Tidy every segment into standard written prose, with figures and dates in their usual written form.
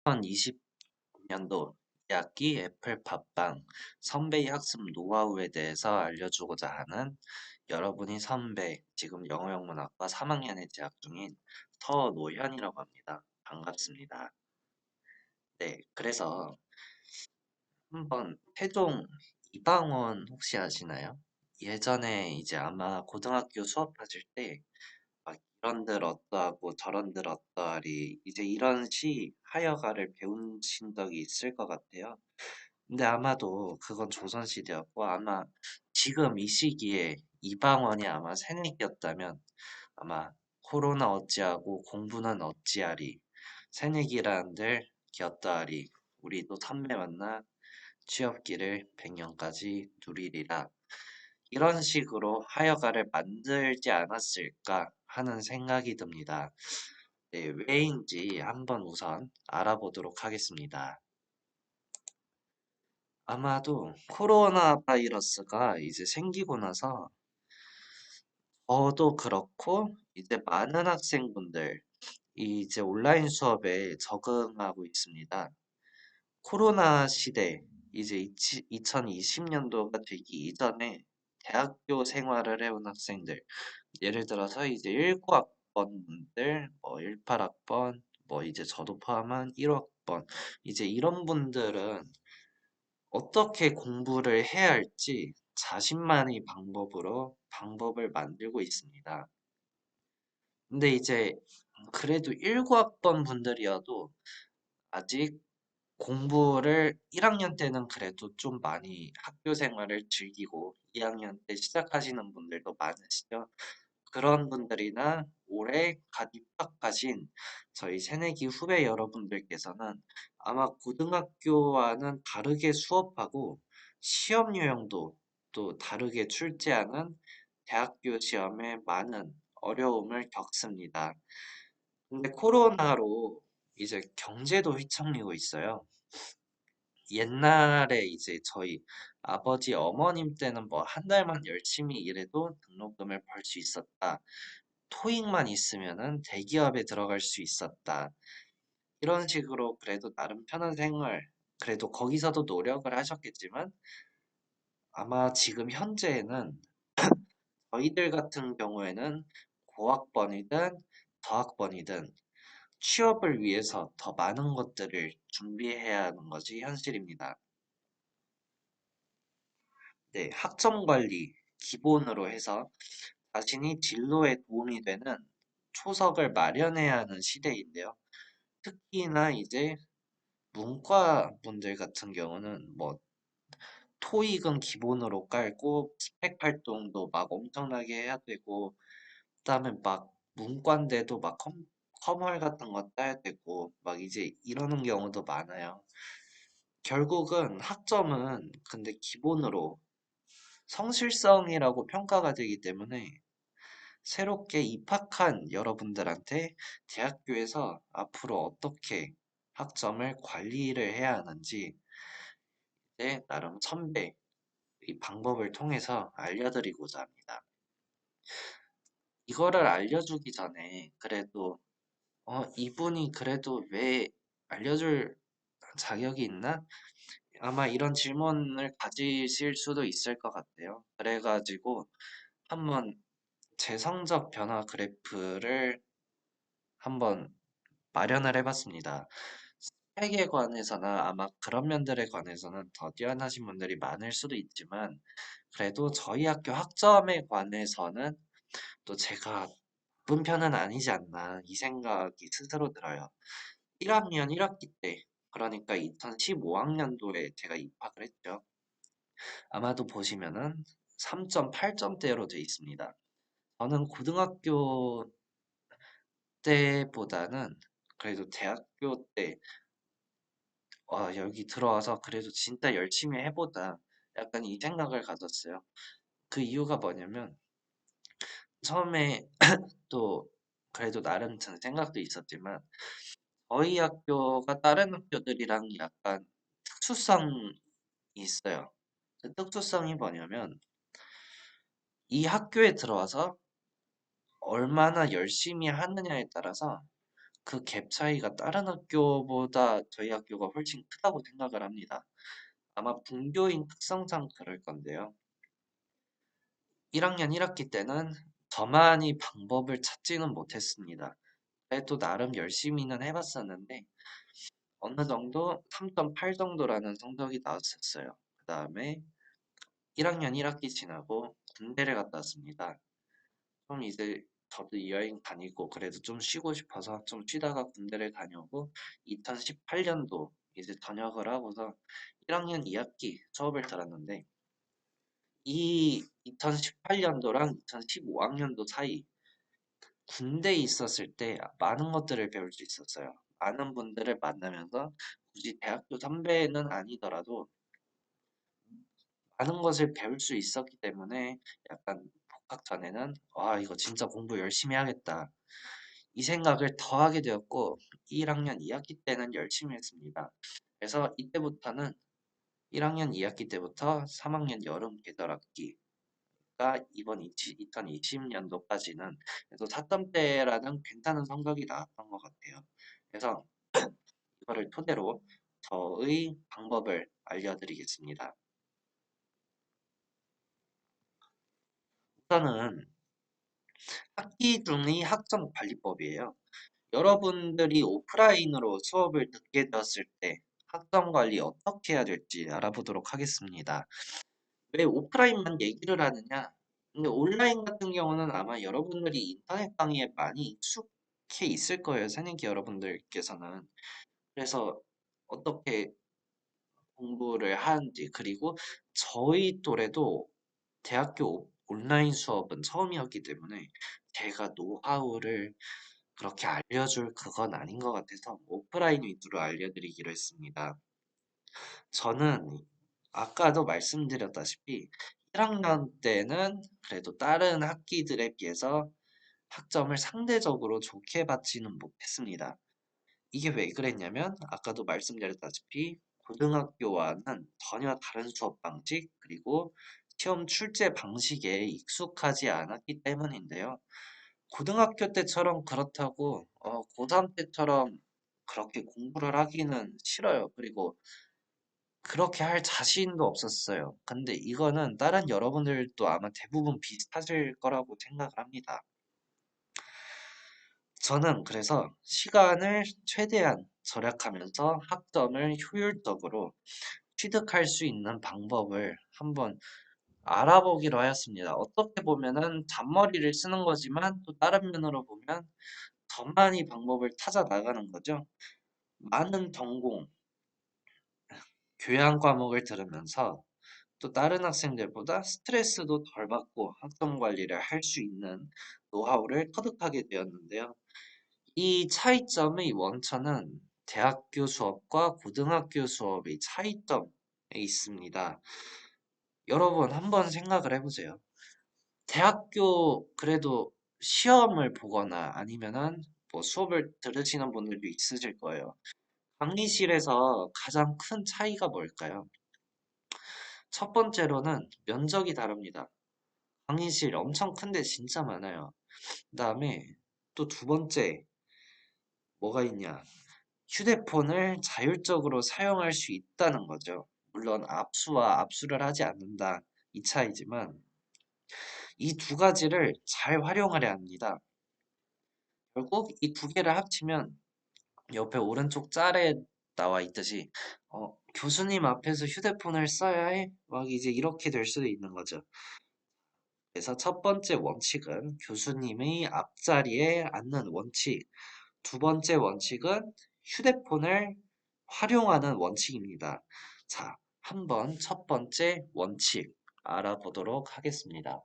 2020년도 2학기 애플 팟빵 선배의 학습 노하우에 대해서 알려주고자 하는 여러분이 선배, 지금 영어영문학과 3학년에 재학 중인 서노현이라고 합니다. 반갑습니다. 네, 그래서 한번 태종 이방원 혹시 아시나요? 예전에 이제 아마 고등학교 수업하실 때 막 이런들 어떠하고 저런들 어떠하리 이제 이런 시 하여가를 배우신 적이 있을 것 같아요. 근데 아마도 그건 조선시대였고 아마 지금 이 시기에 이방원이 아마 새내기였다면 아마 코로나 어찌하고 공부는 어찌하리 새내기란들 기었다하리 우리도 선배 만나 취업기를 100년까지 누리리라 이런 식으로 하여가를 만들지 않았을까 하는 생각이 듭니다. 네, 왜인지 한번 우선 알아보도록 하겠습니다. 아마도 코로나 바이러스가 이제 생기고 나서 저도 그렇고 이제 많은 학생분들 이제 온라인 수업에 적응하고 있습니다. 코로나 시대 이제 2020년도가 되기 이전에 대학교 생활을 해온 학생들 예를 들어서 이제 19학번들 뭐 18학번 뭐 이제 저도 포함한 1학번 이제 이런 분들은 어떻게 공부를 해야 할지 자신만의 방법으로 방법을 만들고 있습니다. 근데 이제 그래도 19학번 분들이어도 아직 공부를 1학년 때는 그래도 좀 많이 학교 생활을 즐기고 2학년 때 시작하시는 분들도 많으시죠. 그런 분들이나 올해 갓 입학하신 저희 새내기 후배 여러분들께서는 아마 고등학교와는 다르게 수업하고 시험 유형도 또 다르게 출제하는 대학교 시험에 많은 어려움을 겪습니다. 근데 코로나로 이제 경제도 휘청이고 있어요. 옛날에 이제 저희 아버지 어머님 때는 뭐 한 달만 열심히 일해도 등록금을 벌 수 있었다. 토익만 있으면은 대기업에 들어갈 수 있었다. 이런 식으로 그래도 나름 편한 생활, 그래도 거기서도 노력을 하셨겠지만 아마 지금 현재에는 저희들 같은 경우에는 고학번이든 저학번이든 취업을 위해서 더 많은 것들을 준비해야 하는 것이 현실입니다. 네, 학점 관리 기본으로 해서 자신이 진로에 도움이 되는 초석을 마련해야 하는 시대인데요. 특히나 이제 문과 분들 같은 경우는 뭐 토익은 기본으로 깔고 스펙 활동도 막 엄청나게 해야 되고 그다음에 막 문과인데도 막 커멀 같은 거 따야 되고 막 이제 이러는 경우도 많아요. 결국은 학점은 근데 기본으로 성실성이라고 평가가 되기 때문에 새롭게 입학한 여러분들한테 대학교에서 앞으로 어떻게 학점을 관리를 해야 하는지 나름 선배 이 방법을 통해서 알려드리고자 합니다. 이거를 알려주기 전에 그래도 이분이 그래도 왜 알려줄 자격이 있나? 아마 이런 질문을 가지실 수도 있을 것 같아요. 그래가지고 한번 제 성적 변화 그래프를 한번 마련을 해봤습니다. 스펙에 관해서나 아마 그런 면들에 관해서는 더 뛰어나신 분들이 많을 수도 있지만 그래도 저희 학교 학점에 관해서는 또 제가 나쁜 편은 아니지 않나 이 생각이 스스로 들어요. 1학년 1학기 때 그러니까 2015학년도에 제가 입학을 했죠. 아마도 보시면은 3.8점대로 되어 있습니다. 저는 고등학교 때보다는 그래도 대학교 때 여기 들어와서 그래도 진짜 열심히 해보자. 약간 이 생각을 가졌어요. 그 이유가 뭐냐면 처음에 또 그래도 나름 든 생각도 있었지만 저희 학교가 다른 학교들이랑 약간 특수성이 있어요. 그 특수성이 뭐냐면 이 학교에 들어와서 얼마나 열심히 하느냐에 따라서 그 갭 차이가 다른 학교보다 저희 학교가 훨씬 크다고 생각을 합니다. 아마 분교인 특성상 그럴 건데요. 1학년 1학기 때는 저만이 방법을 찾지는 못했습니다. 그래도 나름 열심히는 해봤었는데 어느 정도 3.8 정도라는 성적이 나왔었어요. 그 다음에 1학년 1학기 지나고 군대를 갔다 왔습니다. 좀 이제 저도 여행 다니고 그래도 좀 쉬고 싶어서 좀 쉬다가 군대를 다녀오고 2018년도 이제 전역을 하고서 1학년 2학기 수업을 들었는데 이 2018년도랑 2015학년도 사이 군대에 있었을 때 많은 것들을 배울 수 있었어요. 많은 분들을 만나면서 굳이 대학교 선배는 아니더라도 많은 것을 배울 수 있었기 때문에 약간 복학 전에는 와 이거 진짜 공부 열심히 하겠다 이 생각을 더 하게 되었고 1학년 2학기 때는 열심히 했습니다. 그래서 이때부터는 1학년 2학기 때부터 3학년 여름 계절학기가 이번 2020년도까지는 그래도 4점대라는 괜찮은 성적이 나왔던 것 같아요. 그래서 이거를 토대로 저의 방법을 알려드리겠습니다. 우선은 학기 중의 학점 관리법이에요. 여러분들이 오프라인으로 수업을 듣게 되었을 때 학점 관리 어떻게 해야 될지 알아보도록 하겠습니다. 왜 오프라인만 얘기를 하느냐? 근데 온라인 같은 경우는 아마 여러분들이 인터넷 강의에 많이 익숙해 있을 거예요. 새내기 여러분들께서는. 그래서 어떻게 공부를 하는지, 그리고 저희 또래도 대학교 온라인 수업은 처음이었기 때문에 제가 노하우를 그렇게 알려줄 그건 아닌 것 같아서 오프라인 위주로 알려드리기로 했습니다. 저는 아까도 말씀드렸다시피 1학년 때는 그래도 다른 학기들에 비해서 학점을 상대적으로 좋게 받지는 못했습니다. 이게 왜 그랬냐면 아까도 말씀드렸다시피 고등학교와는 전혀 다른 수업 방식 그리고 시험 출제 방식에 익숙하지 않았기 때문인데요. 고등학교 때처럼 그렇다고 고3 때처럼 그렇게 공부를 하기는 싫어요. 그리고 그렇게 할 자신도 없었어요. 근데 이거는 다른 여러분들도 아마 대부분 비슷하실 거라고 생각을 합니다. 저는 그래서 시간을 최대한 절약하면서 학점을 효율적으로 취득할 수 있는 방법을 한번 알아보기로 하였습니다. 어떻게 보면은 잔머리를 쓰는 거지만 또 다른 면으로 보면 저만이 방법을 찾아 나가는 거죠. 많은 전공, 교양 과목을 들으면서 또 다른 학생들보다 스트레스도 덜 받고 학점 관리를 할 수 있는 노하우를 터득하게 되었는데요. 이 차이점의 원천은 대학교 수업과 고등학교 수업의 차이점에 있습니다. 여러분 한번 생각을 해보세요. 대학교 그래도 시험을 보거나 아니면은 뭐 수업을 들으시는 분들도 있으실 거예요. 강의실에서 가장 큰 차이가 뭘까요? 첫 번째로는 면적이 다릅니다. 강의실 엄청 큰데 진짜 많아요. 그 다음에 또 두 번째 뭐가 있냐? 휴대폰을 자율적으로 사용할 수 있다는 거죠. 물론 압수와 압수를 하지 않는다. 이 차이지만 이 두 가지를 잘 활용하려 합니다. 결국 이 두 개를 합치면 옆에 오른쪽 짤에 나와 있듯이 교수님 앞에서 휴대폰을 써야 해? 막 이제 이렇게 될 수도 있는 거죠. 그래서 첫 번째 원칙은 교수님의 앞자리에 앉는 원칙. 두 번째 원칙은 휴대폰을 활용하는 원칙입니다. 자, 한번 첫 번째 원칙 알아보도록 하겠습니다.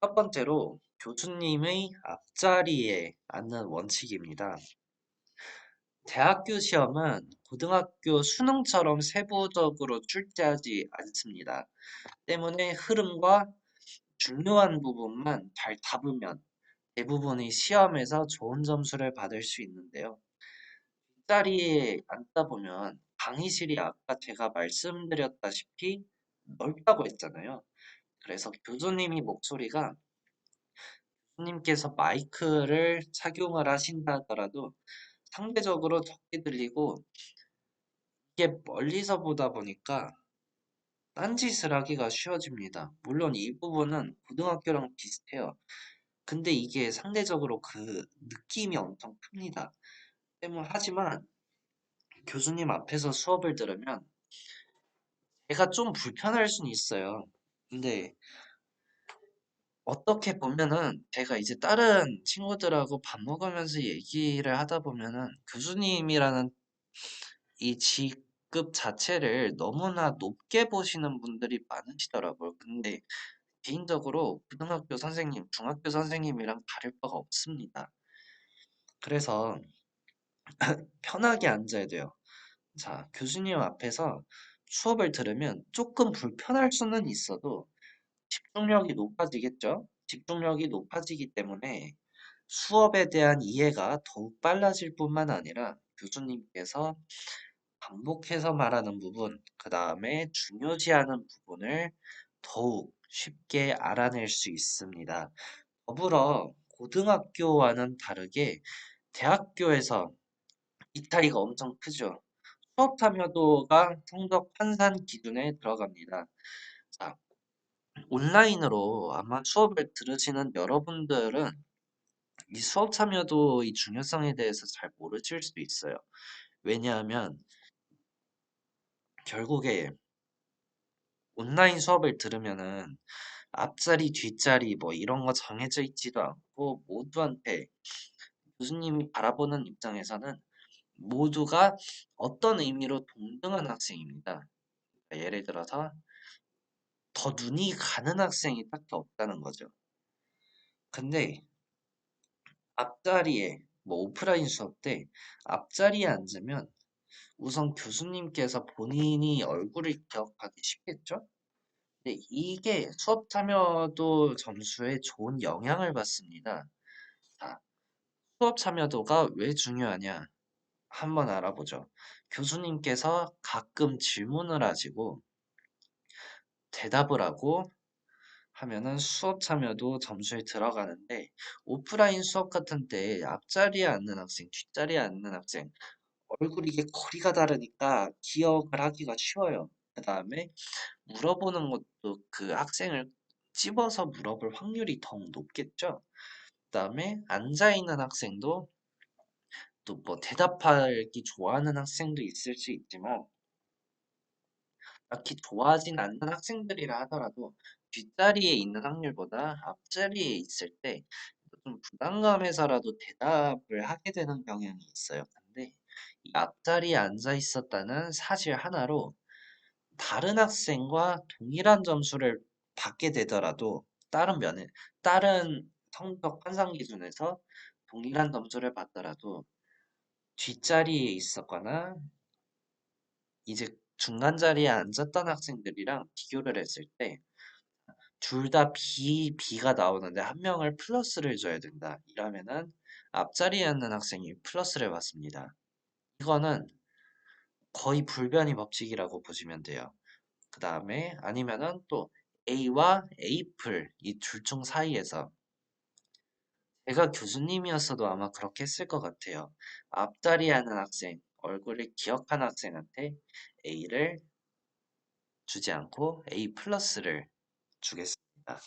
첫 번째로 교수님의 앞자리에 앉는 원칙입니다. 대학교 시험은 고등학교 수능처럼 세부적으로 출제하지 않습니다. 때문에 흐름과 중요한 부분만 잘 잡으면 대부분의 시험에서 좋은 점수를 받을 수 있는데요. 뒷자리에 앉다 보면 강의실이 아까 제가 말씀드렸다시피 넓다고 했잖아요. 그래서 교수님이 목소리가 교수님께서 마이크를 착용을 하신다 하더라도 상대적으로 적게 들리고 이게 멀리서 보다 보니까 딴짓을 하기가 쉬워집니다. 물론 이 부분은 고등학교랑 비슷해요. 근데 이게 상대적으로 그 느낌이 엄청 큽니다. 하지만 교수님 앞에서 수업을 들으면 제가 좀 불편할 수는 있어요. 근데 어떻게 보면은 제가 이제 다른 친구들하고 밥 먹으면서 얘기를 하다 보면은 교수님이라는 이 직급 자체를 너무나 높게 보시는 분들이 많으시더라고요. 근데 개인적으로 고등학교 선생님, 중학교 선생님이랑 다를 바가 없습니다. 그래서 편하게 앉아야 돼요. 자, 교수님 앞에서 수업을 들으면 조금 불편할 수는 있어도 집중력이 높아지겠죠? 집중력이 높아지기 때문에 수업에 대한 이해가 더욱 빨라질 뿐만 아니라 교수님께서 반복해서 말하는 부분, 그 다음에 중요시하는 부분을 더욱 쉽게 알아낼 수 있습니다. 더불어 고등학교와는 다르게 대학교에서 이 차이가 엄청 크죠. 수업 참여도가 성적 환산 기준에 들어갑니다. 자, 온라인으로 아마 수업을 들으시는 여러분들은 이 수업 참여도의 중요성에 대해서 잘 모르실 수도 있어요. 왜냐하면 결국에 온라인 수업을 들으면은 앞자리, 뒷자리 뭐 이런 거 정해져 있지도 않고 모두한테 교수님이 바라보는 입장에서는 모두가 어떤 의미로 동등한 학생입니다. 예를 들어서 더 눈이 가는 학생이 딱히 없다는 거죠. 근데 앞자리에 뭐 오프라인 수업 때 앞자리에 앉으면 우선 교수님께서 본인이 얼굴을 기억하기 쉽겠죠? 근데 이게 수업 참여도 점수에 좋은 영향을 받습니다. 자, 수업 참여도가 왜 중요하냐? 한번 알아보죠. 교수님께서 가끔 질문을 하시고 대답을 하고 하면은 수업 참여도 점수에 들어가는데 오프라인 수업 같은 때 앞자리에 앉는 학생, 뒷자리에 앉는 학생 얼굴이 이게 거리가 다르니까 기억을 하기가 쉬워요. 그 다음에 물어보는 것도 그 학생을 찝어서 물어볼 확률이 더욱 높겠죠. 그 다음에 앉아있는 학생도 또 뭐 대답하기 좋아하는 학생도 있을 수 있지만 딱히 좋아하진 않는 학생들이라 하더라도 뒷자리에 있는 확률보다 앞자리에 있을 때 좀 부담감에서라도 대답을 하게 되는 경향이 있어요. 근데 이 앞자리에 앉아 있었다는 사실 하나로 다른 학생과 동일한 점수를 받게 되더라도 다른 성적 환산 기준에서 동일한 점수를 받더라도 뒷자리에 있었거나 이제 중간 자리에 앉았던 학생들이랑 비교를 했을 때 둘 다 B가 나오는데 한 명을 플러스를 줘야 된다. 이러면은 앞자리에 앉는 학생이 플러스를 받습니다. 이거는 거의 불변의 법칙이라고 보시면 돼요. 그 다음에 아니면은 또 A와 A플 이 둘 중 사이에서 제가 교수님이었어도 아마 그렇게 했을 것 같아요. 앞자리에 앉는 학생, 얼굴을 기억하는 학생한테 A를 주지 않고 A 플러스를 주겠습니다.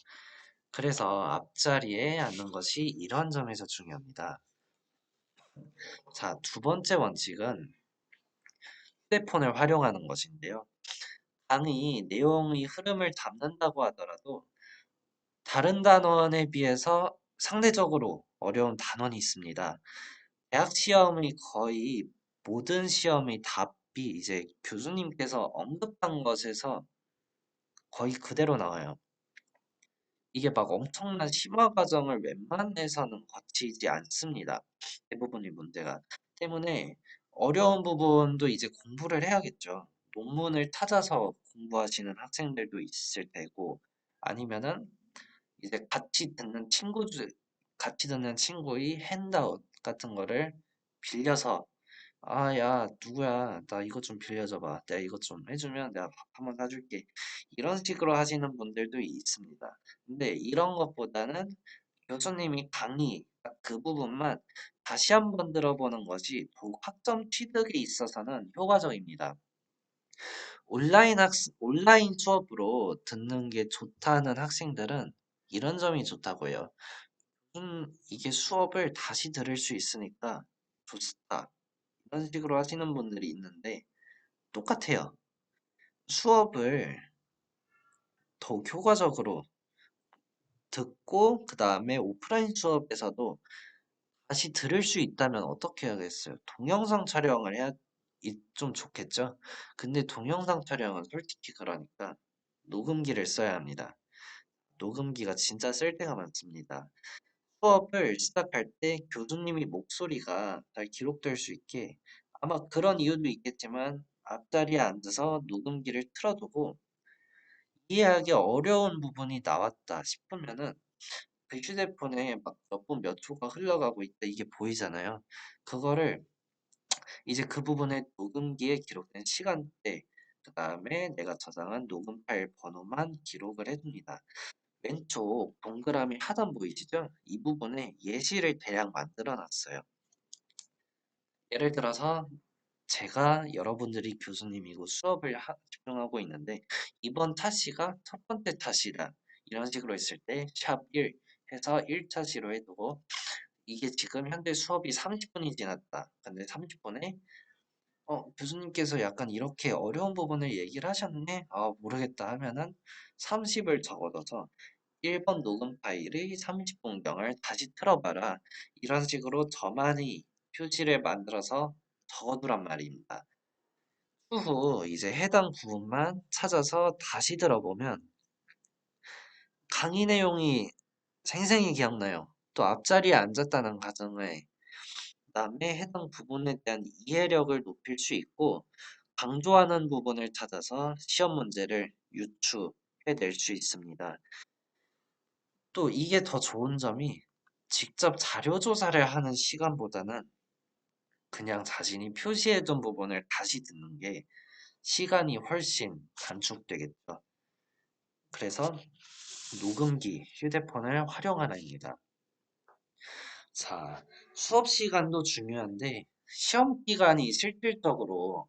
그래서 앞자리에 앉는 것이 이런 점에서 중요합니다. 자, 두 번째 원칙은 휴대폰을 활용하는 것인데요. 강의 내용의 흐름을 잡는다고 하더라도 다른 단원에 비해서 상대적으로 어려운 단원이 있습니다. 대학 시험의 거의 모든 시험의 답이 이제 교수님께서 언급한 것에서 거의 그대로 나와요. 이게 막 엄청난 심화 과정을 웬만해서는 거치지 않습니다. 대부분의 문제가. 때문에 어려운 부분도 이제 공부를 해야겠죠. 논문을 찾아서 공부하시는 학생들도 있을 테고, 아니면은 이제 같이 듣는 친구의 핸드아웃 같은 거를 빌려서 아, 야, 누구야? 나 이것 좀 빌려줘봐. 내가 이것 좀 해주면 내가 밥 한번 사줄게. 이런 식으로 하시는 분들도 있습니다. 근데 이런 것보다는 교수님이 강의 그 부분만 다시 한번 들어보는 것이 학점 취득에 있어서는 효과적입니다. 온라인 수업으로 듣는 게 좋다는 학생들은 이런 점이 좋다고요. 이게 수업을 다시 들을 수 있으니까 좋다. 이런 식으로 하시는 분들이 있는데 똑같아요. 수업을 더 효과적으로 듣고 그 다음에 오프라인 수업에서도 다시 들을 수 있다면 어떻게 해야겠어요? 동영상 촬영을 해야 좀 좋겠죠? 근데 동영상 촬영은 솔직히 그러니까 녹음기를 써야 합니다. 녹음기가 진짜 쓸 때가 많습니다. 수업을 시작할 때 교수님이 목소리가 잘 기록될 수 있게 아마 그런 이유도 있겠지만 앞자리에 앉아서 녹음기를 틀어두고 이해하기 어려운 부분이 나왔다 싶으면은 그 휴대폰에 막 몇 분 몇 초가 흘러가고 있다 이게 보이잖아요. 그거를 이제 그 부분에 녹음기에 기록된 시간대, 그 다음에 내가 저장한 녹음 파일 번호만 기록을 해둡니다. 왼쪽 동그라미 하단 보이시죠? 이 부분에 예시를 대략 만들어 놨어요. 예를 들어서 제가 여러분들이 교수님이고 수업을 집중하고 있는데 이번 타시가 첫 번째 타시다. 이런 식으로 했을 때 샵 1 해서 1차 시로 해두고 이게 지금 현재 수업이 30분이 지났다. 근데 30분에 교수님께서 약간 이렇게 어려운 부분을 얘기를 하셨네? 아, 모르겠다 하면은 30을 적어둬서 1번 녹음 파일의 30분경을 다시 틀어봐라. 이런 식으로 저만의 표지를 만들어서 적어두란 말입니다. 후후 이제 해당 부분만 찾아서 다시 들어보면 강의 내용이 생생히 기억나요. 또 앞자리에 앉았다는 가정에 그다음에 해당 부분에 대한 이해력을 높일 수 있고 강조하는 부분을 찾아서 시험 문제를 유추해낼 수 있습니다. 또 이게 더 좋은 점이 직접 자료 조사를 하는 시간보다는 그냥 자신이 표시해둔 부분을 다시 듣는 게 시간이 훨씬 단축되겠죠. 그래서 녹음기, 휴대폰을 활용하라입니다. 자, 수업 시간도 중요한데 시험 기간이 실질적으로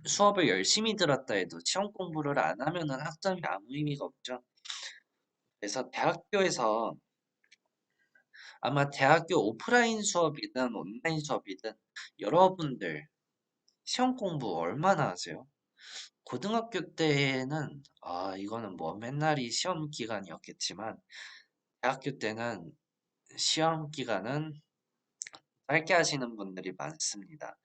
수업을 열심히 들었다 해도 시험 공부를 안 하면은 학점이 아무 의미가 없죠. 그래서 대학교에서 아마 대학교 오프라인 수업이든 온라인 수업이든 여러분들 시험 공부 얼마나 하세요? 고등학교 때는 이거는 뭐 맨날이 시험 기간이었겠지만 대학교 때는 시험 기간은 짧게 하시는 분들이 많습니다.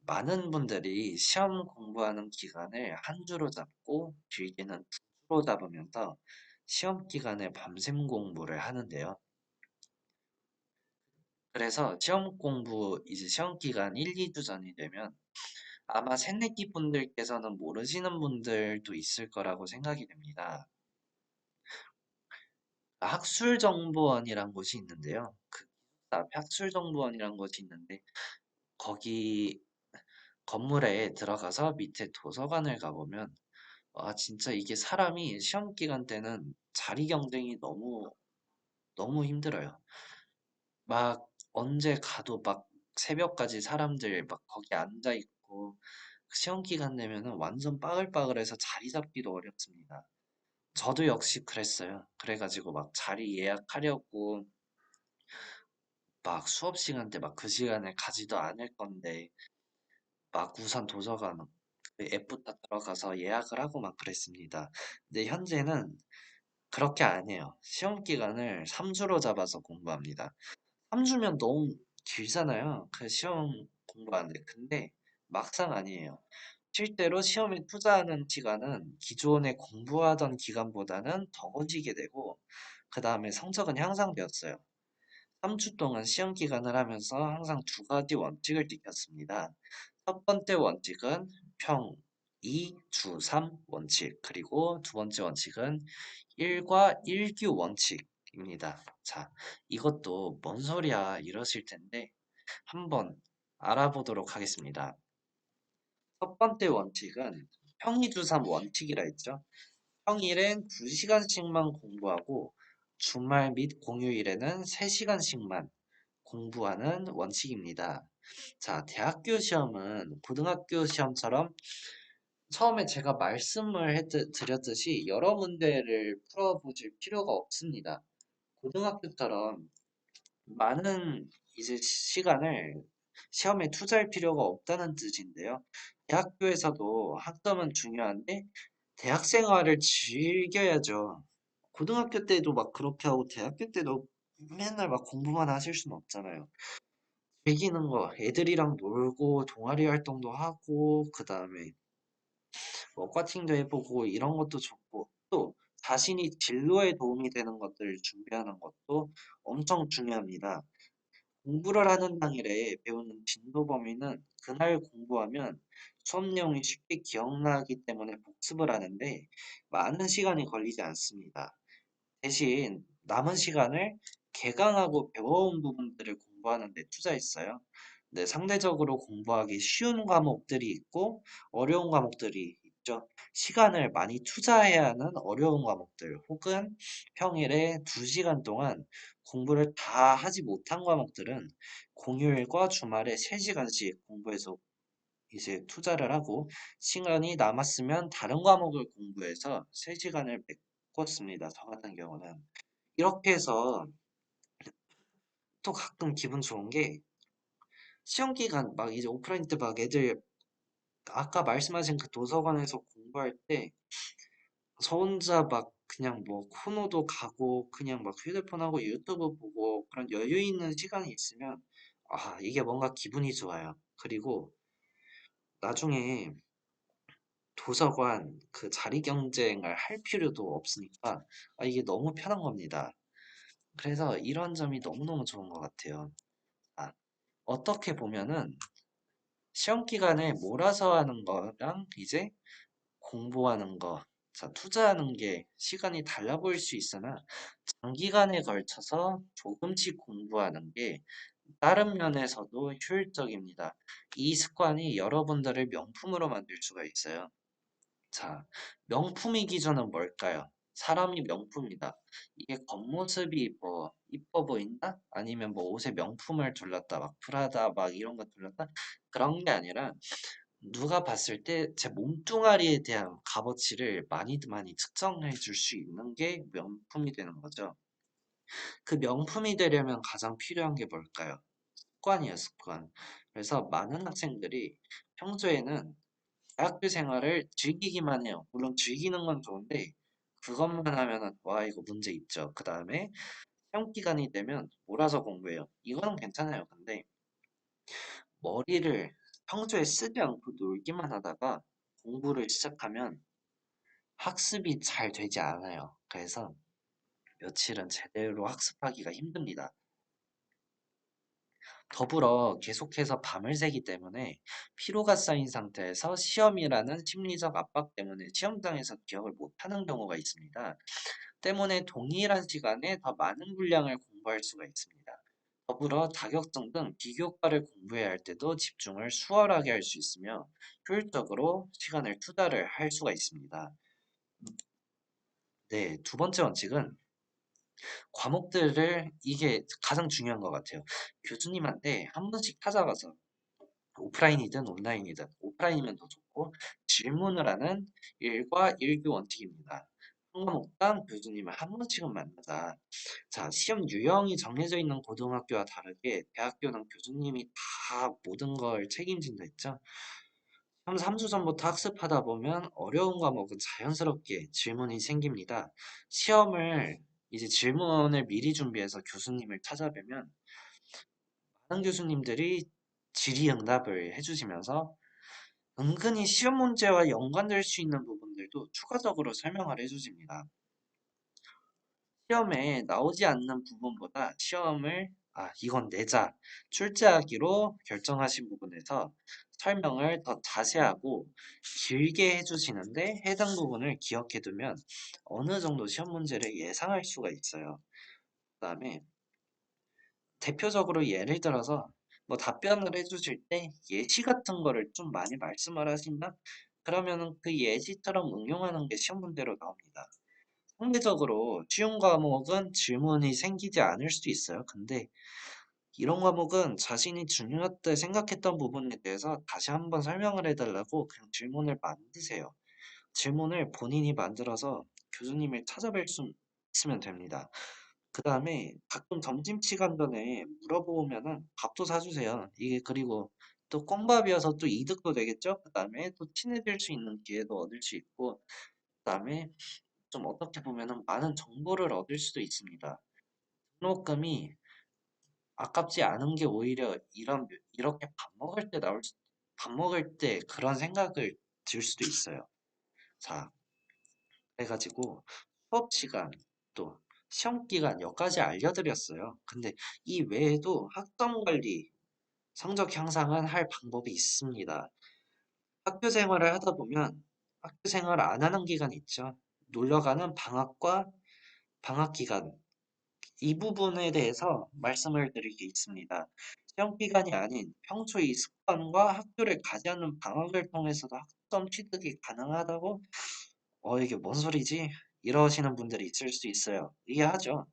많은 분들이 시험 공부하는 기간을 한 주로 잡고 길게는 두 주로 잡으면서 시험 기간에 밤샘 공부를 하는데요. 그래서 시험 공부 이제 시험 기간 1, 2주 전이 되면 아마 새내기 분들께서는 모르시는 분들도 있을 거라고 생각이 됩니다. 학술정보원이란 곳이 있는데요. 그 앞에 학술정보원이란 곳이 있는데 거기 건물에 들어가서 밑에 도서관을 가보면 진짜 이게 사람이 시험 기간 때는 자리 경쟁이 너무 힘들어요. 막 언제 가도 막 새벽까지 사람들 막 거기 앉아 있고 시험 기간 되면은 완전 빠글빠글해서 자리 잡기도 어렵습니다. 저도 역시 그랬어요. 그래가지고 막 자리 예약하려고 막 수업 시간 때 막 그 시간에 가지도 않을 건데 막 우선 도서관 그 앱부터 들어가서 예약을 하고 막 그랬습니다. 근데 현재는 그렇게 안 해요. 시험 기간을 3주로 잡아서 공부합니다. 3주면 너무 길잖아요. 그 시험 공부하는데. 근데 막상 아니에요. 실제로 시험에 투자하는 시간은 기존에 공부하던 기간보다는 적어지게 되고, 그 다음에 성적은 향상되었어요. 3주 동안 시험 기간을 하면서 항상 두 가지 원칙을 지켰습니다. 첫 번째 원칙은 평 2, 주 3 원칙, 그리고 두 번째 원칙은 1과 1규 원칙입니다. 자, 이것도 뭔 소리야 이러실 텐데 한번 알아보도록 하겠습니다. 첫 번째 원칙은 평이주삼 원칙이라 했죠. 평일엔 2시간씩만 공부하고 주말 및 공휴일에는 3시간씩만 공부하는 원칙입니다. 자, 대학교 시험은 고등학교 시험처럼 처음에 제가 말씀을 드렸듯이 여러 문제를 풀어보실 필요가 없습니다. 고등학교처럼 많은 이제 시간을 시험에 투자할 필요가 없다는 뜻인데요. 대학교에서도 학점은 중요한데 대학 생활을 즐겨야죠. 고등학교 때도 막 그렇게 하고 대학교 때도 맨날 막 공부만 하실 수는 없잖아요. 즐기는 거, 애들이랑 놀고 동아리 활동도 하고 그다음에 워커팅도 해보고 이런 것도 좋고 또 자신이 진로에 도움이 되는 것들을 준비하는 것도 엄청 중요합니다. 공부를 하는 당일에 배우는 진도 범위는 그날 공부하면 수업 내용이 쉽게 기억나기 때문에 복습을 하는데 많은 시간이 걸리지 않습니다. 대신 남은 시간을 개강하고 배워온 부분들을 공부하는 데 투자했어요. 네, 상대적으로 공부하기 쉬운 과목들이 있고 어려운 과목들이 있죠. 시간을 많이 투자해야 하는 어려운 과목들 혹은 평일에 2시간 동안 공부를 다 하지 못한 과목들은 공휴일과 주말에 3시간씩 공부해서 이제 투자를 하고 시간이 남았으면 다른 과목을 공부해서 3시간을 메꿨습니다. 저 같은 경우는. 이렇게 해서 또 가끔 기분 좋은 게 시험 기간 막 이제 오프라인 때 막 애들 아까 말씀하신 그 도서관에서 공부할 때 저 혼자 막 그냥 뭐 코노도 가고 그냥 막 휴대폰하고 유튜브 보고 그런 여유 있는 시간이 있으면 아 이게 뭔가 기분이 좋아요. 그리고 나중에 도서관 그 자리 경쟁을 할 필요도 없으니까 아 이게 너무 편한 겁니다. 그래서 이런 점이 너무너무 좋은 것 같아요. 아, 어떻게 보면은 시험 기간에 몰아서 하는 거랑 이제 공부하는 거, 자, 투자하는 게 시간이 달라 보일 수 있으나 장기간에 걸쳐서 조금씩 공부하는 게 다른 면에서도 효율적입니다. 이 습관이 여러분들을 명품으로 만들 수가 있어요. 자, 명품의 기준은 뭘까요? 사람이 명품이다. 이게 겉모습이 뭐 이뻐 보인다? 아니면 뭐 옷에 명품을 둘렀다, 막 프라다, 막 이런 거 둘렀다? 그런 게 아니라 누가 봤을 때 제 몸뚱아리에 대한 값어치를 많이 많이 측정해 줄 수 있는 게 명품이 되는 거죠. 그 명품이 되려면 가장 필요한 게 뭘까요? 습관이에요, 습관. 그래서 많은 학생들이 평소에는 대학교 생활을 즐기기만 해요. 물론 즐기는 건 좋은데 그것만 하면은 와 이거 문제 있죠. 그 다음에 시험 기간이 되면 몰아서 공부해요. 이거는 괜찮아요. 근데 머리를 평소에 쓰지 않고 놀기만 하다가 공부를 시작하면 학습이 잘 되지 않아요. 그래서 며칠은 제대로 학습하기가 힘듭니다. 더불어 계속해서 밤을 새기 때문에 피로가 쌓인 상태에서 시험이라는 심리적 압박 때문에 시험장에서 기억을 못하는 경우가 있습니다. 때문에 동일한 시간에 더 많은 분량을 공부할 수가 있습니다. 더불어 자격증 등 비교과를 공부해야 할 때도 집중을 수월하게 할 수 있으며 효율적으로 시간을 투자를 할 수가 있습니다. 네, 두 번째 원칙은 과목들을 이게 가장 중요한 것 같아요. 교수님한테 한 번씩 찾아가서 오프라인이든 온라인이든 오프라인이면 더 좋고 질문을 하는 일과 일교 원칙입니다. 한 과목당 교수님을 한 번씩은 만나자. 자, 시험 유형이 정해져 있는 고등학교와 다르게 대학교는 교수님이 다 모든 걸 책임진다 했죠. 3주 전부터 학습하다 보면 어려운 과목은 자연스럽게 질문이 생깁니다. 시험을 이제 질문을 미리 준비해서 교수님을 찾아뵈면 많은 교수님들이 질의응답을 해주시면서 은근히 시험 문제와 연관될 수 있는 부분들도 추가적으로 설명을 해주십니다. 시험에 나오지 않는 부분보다 이건 내자, 출제하기로 결정하신 부분에서 설명을 더 자세하고 길게 해주시는데 해당 부분을 기억해두면 어느 정도 시험 문제를 예상할 수가 있어요. 그 다음에 대표적으로 예를 들어서 뭐 답변을 해주실 때 예시 같은 거를 좀 많이 말씀을 하신다? 그러면은 그 예시처럼 응용하는 게 시험 문제로 나옵니다. 상대적으로 쉬운 과목은 질문이 생기지 않을 수도 있어요. 근데 이런 과목은 자신이 중요하다 생각했던 부분에 대해서 다시 한번 설명을 해달라고 그냥 질문을 만드세요. 질문을 본인이 만들어서 교수님을 찾아뵐 수 있으면 됩니다. 그 다음에 가끔 점심시간 전에 물어보면은 밥도 사주세요. 이게 그리고 또 꽁밥이어서 또 이득도 되겠죠? 그 다음에 또 친해질 수 있는 기회도 얻을 수 있고, 그 다음에 좀 어떻게 보면은 많은 정보를 얻을 수도 있습니다. 등록금이 아깝지 않은 게 오히려 이렇게 밥 먹을 때 그런 생각을 들 수도 있어요. 자, 그래가지고 수업 시간 또 시험 기간 여기까지 알려드렸어요. 근데 이 외에도 학점 관리, 성적 향상은 할 방법이 있습니다. 학교 생활을 하다 보면 학교 생활 안 하는 기간 있죠. 놀러 가는 방학과 방학 기간. 이 부분에 대해서 말씀을 드리겠습니다. 시험 기간이 아닌 평소의 습관과 학교를 가지 않는 방학을 통해서도 학점 취득이 가능하다고 이게 뭔 소리지? 이러시는 분들이 있을 수 있어요. 이해하죠?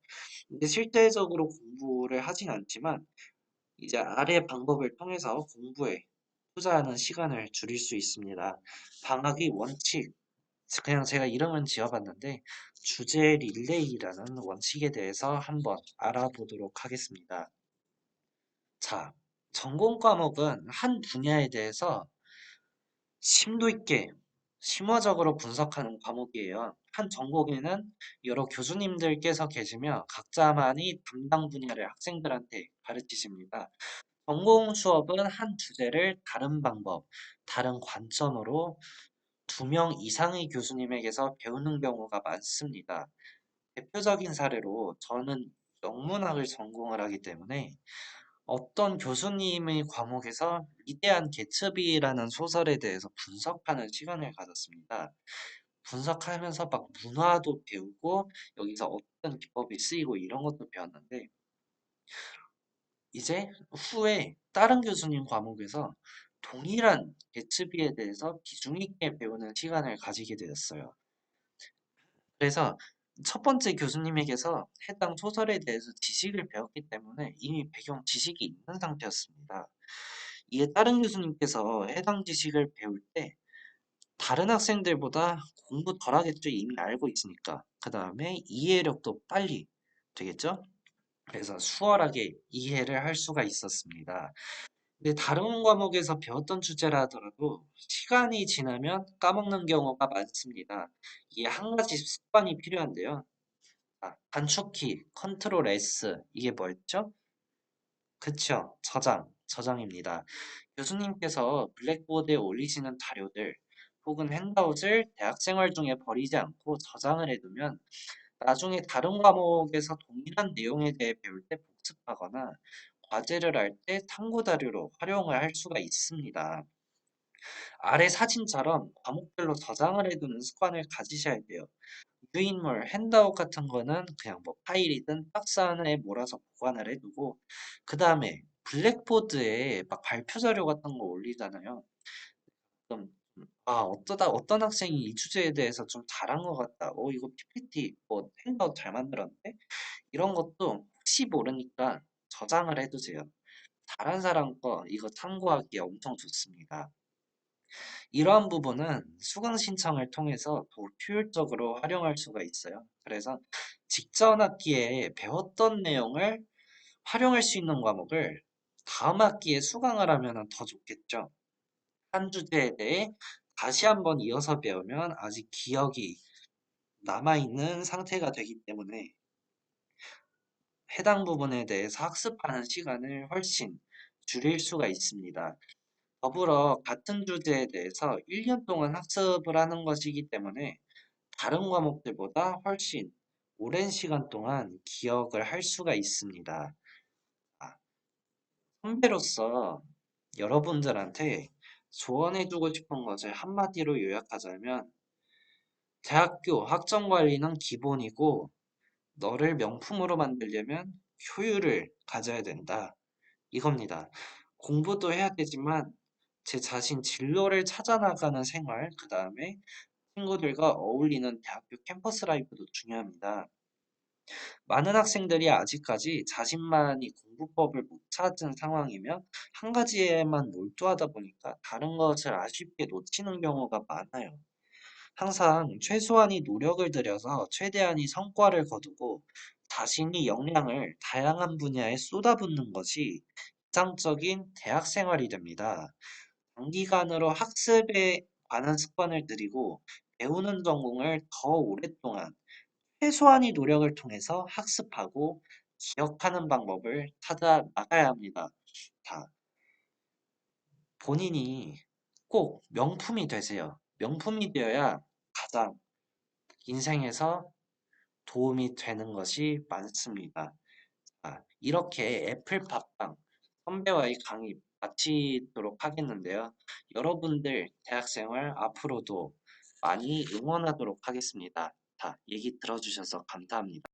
근데 실제적으로 공부를 하진 않지만 이제 아래 방법을 통해서 공부에 투자하는 시간을 줄일 수 있습니다. 방학이 원칙, 그냥 제가 이름은 지어봤는데 주제 릴레이라는 원칙에 대해서 한번 알아보도록 하겠습니다. 자, 전공 과목은 한 분야에 대해서 심도 있게 심화적으로 분석하는 과목이에요. 한 전공에는 여러 교수님들께서 계시며 각자만이 담당 분야를 학생들한테 가르치십니다. 전공 수업은 한 주제를 다른 방법, 다른 관점으로 두 명 이상의 교수님에게서 배우는 경우가 많습니다. 대표적인 사례로 저는 영문학을 전공을 하기 때문에 어떤 교수님의 과목에서 위대한 개츠비라는 소설에 대해서 분석하는 시간을 가졌습니다. 분석하면서 막 문화도 배우고 여기서 어떤 기법이 쓰이고 이런 것도 배웠는데 이제 후에 다른 교수님 과목에서 동일한 개츠비에 대해서 비중 있게 배우는 시간을 가지게 되었어요. 그래서 첫 번째 교수님에게서 해당 소설에 대해서 지식을 배웠기 때문에 이미 배경 지식이 있는 상태였습니다. 이에 다른 교수님께서 해당 지식을 배울 때 다른 학생들보다 공부 덜 하겠죠. 이미 알고 있으니까. 그 다음에 이해력도 빨리 되겠죠. 그래서 수월하게 이해를 할 수가 있었습니다. 근데 다른 과목에서 배웠던 주제라 하더라도 시간이 지나면 까먹는 경우가 많습니다. 이게 한 가지 습관이 필요한데요. 단축키, 컨트롤 S, 이게 뭐였죠? 그쵸, 저장입니다. 교수님께서 블랙보드에 올리시는 자료들 혹은 핸드아웃을 대학생활 중에 버리지 않고 저장을 해두면 나중에 다른 과목에서 동일한 내용에 대해 배울 때 복습하거나 과제를 할 때 참고 자료로 활용을 할 수가 있습니다. 아래 사진처럼 과목별로 저장을 해두는 습관을 가지셔야 돼요. 유인물, 핸드아웃 같은 거는 그냥 뭐 파일이든 박스 안에 몰아서 보관을 해두고 그 다음에 블랙보드에 막 발표 자료 같은 거 올리잖아요. 그럼 어떤 학생이 이 주제에 대해서 좀 잘한 것 같다. 이거 PPT 뭐 핸드아웃 잘 만들었는데 이런 것도 혹시 모르니까 저장을 해두세요. 다른 사람 거 이거 참고하기 엄청 좋습니다. 이러한 부분은 수강 신청을 통해서 더 효율적으로 활용할 수가 있어요. 그래서 직전 학기에 배웠던 내용을 활용할 수 있는 과목을 다음 학기에 수강을 하면 더 좋겠죠. 한 주제에 대해 다시 한번 이어서 배우면 아직 기억이 남아있는 상태가 되기 때문에 해당 부분에 대해서 학습하는 시간을 훨씬 줄일 수가 있습니다. 더불어 같은 주제에 대해서 1년 동안 학습을 하는 것이기 때문에 다른 과목들보다 훨씬 오랜 시간 동안 기억을 할 수가 있습니다. 아, 선배로서 여러분들한테 조언해주고 싶은 것을 한마디로 요약하자면 대학교 학점 관리는 기본이고 너를 명품으로 만들려면 효율을 가져야 된다. 이겁니다. 공부도 해야 되지만 제 자신 진로를 찾아나가는 생활, 그 다음에 친구들과 어울리는 대학교 캠퍼스 라이프도 중요합니다. 많은 학생들이 아직까지 자신만이 공부법을 못 찾은 상황이면 한 가지에만 몰두하다 보니까 다른 것을 아쉽게 놓치는 경우가 많아요. 항상 최소한의 노력을 들여서 최대한의 성과를 거두고 자신의 역량을 다양한 분야에 쏟아붓는 것이 이상적인 대학 생활이 됩니다. 단기간으로 학습에 관한 습관을 들이고 배우는 전공을 더 오랫동안 최소한의 노력을 통해서 학습하고 기억하는 방법을 찾아 나가야 합니다. 자, 본인이 꼭 명품이 되세요. 명품이 되어야 가장 인생에서 도움이 되는 것이 많습니다. 이렇게 애플팟빵 선배와의 강의 마치도록 하겠는데요. 여러분들 대학생활 앞으로도 많이 응원하도록 하겠습니다. 얘기 들어주셔서 감사합니다.